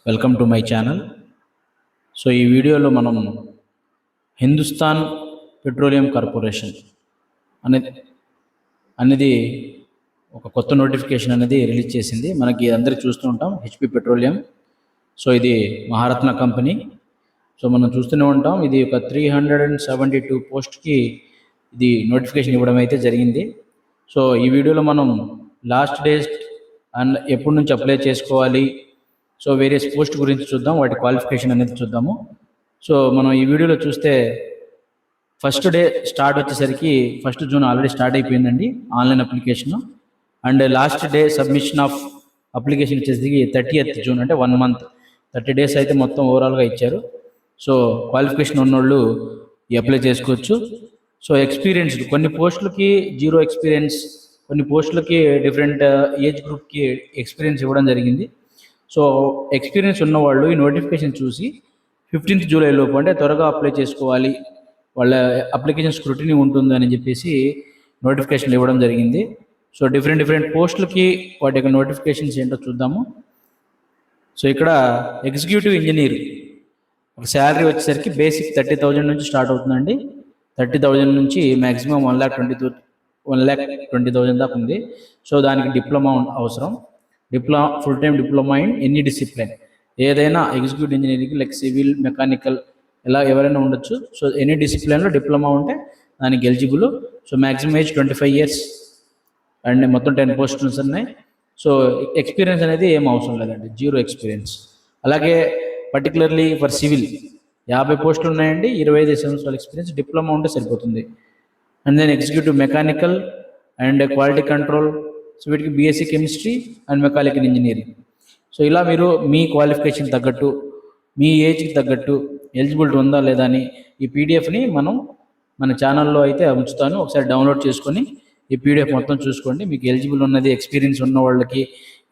Welcome to my channel. So ఈ వీడియోలో మనం హిందుస్థాన్ పెట్రోలియం కార్పొరేషన్ అనేది ఒక కొత్త నోటిఫికేషన్ అనేది రిలీజ్ చేసింది. మనకి అందరూ చూస్తూ ఉంటాం హెచ్పి పెట్రోలియం. సో ఇది మహారత్న కంపెనీ. సో మనం చూస్తూనే ఉంటాం, ఇది ఒక 372 పోస్ట్కి ఇది నోటిఫికేషన్ ఇవ్వడం అయితే జరిగింది. సో ఈ వీడియోలో మనం లాస్ట్ డేట్ అండ్ ఎప్పటి నుంచి అప్లై చేసుకోవాలి, సో వేరియస్ పోస్ట్ గురించి చూద్దాం, వాటి క్వాలిఫికేషన్ అనేది చూద్దాము. సో మనం ఈ వీడియోలో చూస్తే ఫస్ట్ డే స్టార్ట్ వచ్చేసరికి 1 జూన్ ఆల్రెడీ స్టార్ట్ అయిపోయిందండి online application. And last day submission of application వచ్చేసరికి 30th జూన్, అంటే 1 మంత్ 30 డేస్ అయితే మొత్తం ఓవరాల్గా ఇచ్చారు. సో క్వాలిఫికేషన్ ఉన్నోళ్ళు అప్లై చేసుకోవచ్చు. సో ఎక్స్పీరియన్స్డ్ కొన్ని పోస్టులకి 0 ఎక్స్పీరియన్స్, కొన్ని పోస్టులకి డిఫరెంట్ ఏజ్ గ్రూప్కి ఎక్స్పీరియన్స్ ఇవ్వడం జరిగింది. సో ఎక్స్పీరియన్స్ ఉన్నవాళ్ళు ఈ నోటిఫికేషన్ చూసి 15th జూలై లోపు, అంటే త్వరగా అప్లై చేసుకోవాలి, వాళ్ళ అప్లికేషన్ స్క్రూటినీ ఉంటుంది అని చెప్పేసి నోటిఫికేషన్లు ఇవ్వడం జరిగింది. సో డిఫరెంట్ పోస్టులకి వాటి యొక్క నోటిఫికేషన్స్ ఏంటో చూద్దాము. సో ఇక్కడ ఎగ్జిక్యూటివ్ ఇంజనీర్ ఒక శాలరీ వచ్చేసరికి బేసిక్ 30,000 నుంచి స్టార్ట్ అవుతుందండి. 30,000 నుంచి మ్యాక్సిమం 1,20,000 దాకా ఉంది. సో దానికి డిప్లొమా అవసరం. Full time diploma in any discipline, ఏదైనా executive engineering like civil, mechanical ఇలా ఎవరైనా ఉండొచ్చు. సో ఎనీ డిసిప్లిన్లో డిప్లొమా ఉంటే దానికి eligible. So maximum age 25 years and మొత్తం 10 పోస్టులు ఉన్నాయి. సో ఎక్స్పీరియన్స్ అనేది ఏం అవసరం లేదండి, 0 ఎక్స్పీరియన్స్. అలాగే పర్టికులర్లీ ఫర్ సివిల్ 50 పోస్టులు ఉన్నాయండి, 25 సంవత్సరాల ఎక్స్పీరియన్స్, డిప్లొమా ఉంటే సరిపోతుంది. And then executive mechanical and quality control, so వీటికి BSc chemistry and mechanical engineering. So ఇలా మీరు మీ క్వాలిఫికేషన్ తగ్గట్టు, మీ ఏజ్కి తగ్గట్టు ఎలిజిబిలిటీ ఉందా లేదా అని ఈ పీడిఎఫ్ని మన ఛానల్లో అయితే ఉంచుతాను. ఒకసారి డౌన్లోడ్ చేసుకొని ఈ పీడిఎఫ్ మొత్తం చూసుకోండి. మీకు ఎలిజిబుల్ ఉన్నది, ఎక్స్పీరియన్స్ ఉన్న వాళ్ళకి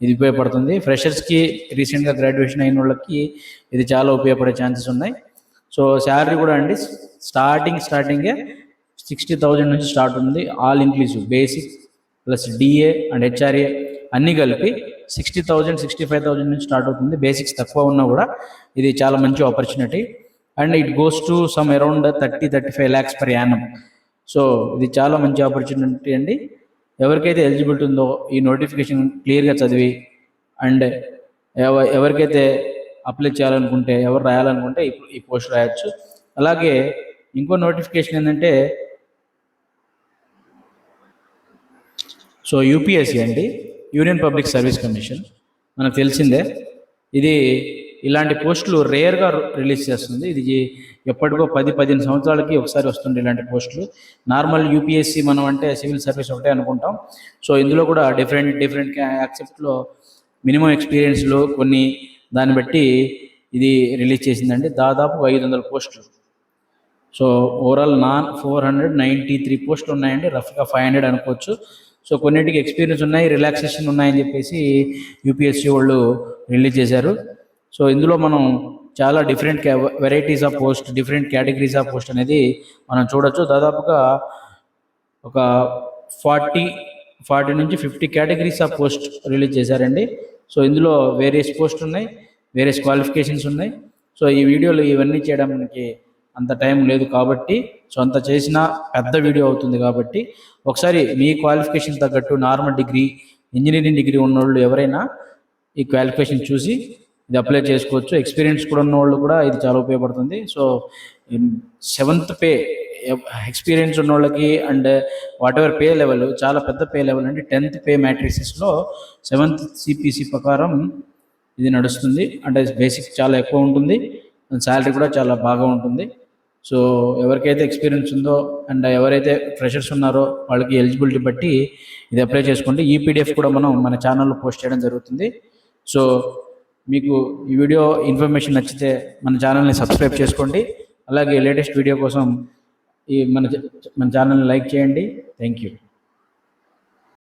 ఇది ఉపయోగపడుతుంది. ఫ్రెషర్స్కి, రీసెంట్గా గ్రాడ్యుయేషన్ అయిన వాళ్ళకి ఇది చాలా ఉపయోగపడే ఛాన్సెస్ ఉన్నాయి. సో శాలరీ కూడా అండి స్టార్టింగే 60,000 నుంచి స్టార్ట్ ఉంది. All inclusive basic plus DA and HRA అన్నీ కలిపి 60,000, 65,000 నుంచి స్టార్ట్ అవుతుంది. బేసిక్స్ తక్కువ ఉన్నా కూడా ఇది చాలా మంచి opportunity. And it goes to some around 30-35 lakhs per annum. So ఇది చాలా మంచి ఆపర్చునిటీ అండి. ఎవరికైతే ఎలిజిబిలిటీ ఉందో ఈ నోటిఫికేషన్ క్లియర్గా చదివి, అండ్ ఎవరికైతే అప్లై చేయాలనుకుంటే, ఎవరు రాయాలనుకుంటే ఈ పోస్ట్ రాయొచ్చు. అలాగే ఇంకో నోటిఫికేషన్ ఏంటంటే, సో యూపీఎస్సీ అండి, యూనియన్ పబ్లిక్ సర్వీస్ కమిషన్. మనకు తెలిసిందే, ఇది ఇలాంటి పోస్టులు రేర్గా రిలీజ్ చేస్తుంది. ఇది ఎప్పటికో 10-15 సంవత్సరాలకి ఒకసారి వస్తుంది ఇలాంటి పోస్టులు. నార్మల్ యూపీఎస్సీ మనం అంటే సివిల్ సర్వీస్ ఒకటే అనుకుంటాం. సో ఇందులో కూడా డిఫరెంట్ యాక్సెప్ట్లో మినిమం ఎక్స్పీరియన్స్లో కొన్ని దాన్ని బట్టి ఇది రిలీజ్ చేసిందండి. దాదాపు 500 పోస్టులు. సో ఓవరాల్ 493 పోస్టులు ఉన్నాయండి. రఫ్గా 500 అనుకోవచ్చు. సో కొన్నింటికి ఎక్స్పీరియన్స్ ఉన్నాయి, రిలాక్సేషన్ ఉన్నాయని చెప్పేసి యూపీఎస్సీ వాళ్ళు రిలీజ్ చేశారు. సో ఇందులో మనం చాలా different varieties of post, different categories of post అనేది మనం చూడొచ్చు. దాదాపుగా ఒక 40 నుంచి 50 కేటగిరీస్ ఆఫ్ పోస్ట్ రిలీజ్ చేశారండి. సో ఇందులో వేరియస్ పోస్ట్ ఉన్నాయి, వేరియస్ క్వాలిఫికేషన్స్ ఉన్నాయి. సో ఈ వీడియోలో ఇవన్నీ చేయడానికి అంత టైం లేదు కాబట్టి, సో అంత చేసిన పెద్ద వీడియో అవుతుంది కాబట్టి, ఒకసారి మీ క్వాలిఫికేషన్ తగ్గట్టు నార్మల్ డిగ్రీ, ఇంజనీరింగ్ డిగ్రీ ఉన్నవాళ్ళు ఎవరైనా ఈ క్వాలిఫికేషన్ చూసి ఇది అప్లై చేసుకోవచ్చు. ఎక్స్పీరియన్స్ కూడా ఉన్న వాళ్ళు కూడా ఇది చాలా ఉపయోగపడుతుంది. సో 7th పే ఎక్స్పీరియన్స్ ఉన్న వాళ్ళకి and what ever pay level, చాలా పెద్ద పే లెవెల్ అండి. 10th పే మ్యాట్రిసెస్లో 7th సిపిసి ప్రకారం ఇది నడుస్తుంది. అంటే బేసిక్ చాలా ఎక్కువ ఉంటుంది, శాలరీ కూడా చాలా బాగా ఉంటుంది. సో ఎవరికైతే ఎక్స్పీరియన్స్ ఉందో అండ్ ఎవరైతే ఫ్రెషర్స్ ఉన్నారో వాళ్ళకి ఎలిజిబిలిటీ బట్టి ఇది అప్లై చేసుకోండి. ఈ పీడిఎఫ్ కూడా మనం మన ఛానల్లో పోస్ట్ చేయడం జరుగుతుంది. సో మీకు ఈ వీడియో ఇన్ఫర్మేషన్ నచ్చితే మన ఛానల్ని సబ్స్క్రైబ్ చేసుకోండి. అలాగే లేటెస్ట్ వీడియో కోసం మన ఛానల్ని లైక్ చేయండి. Thank you.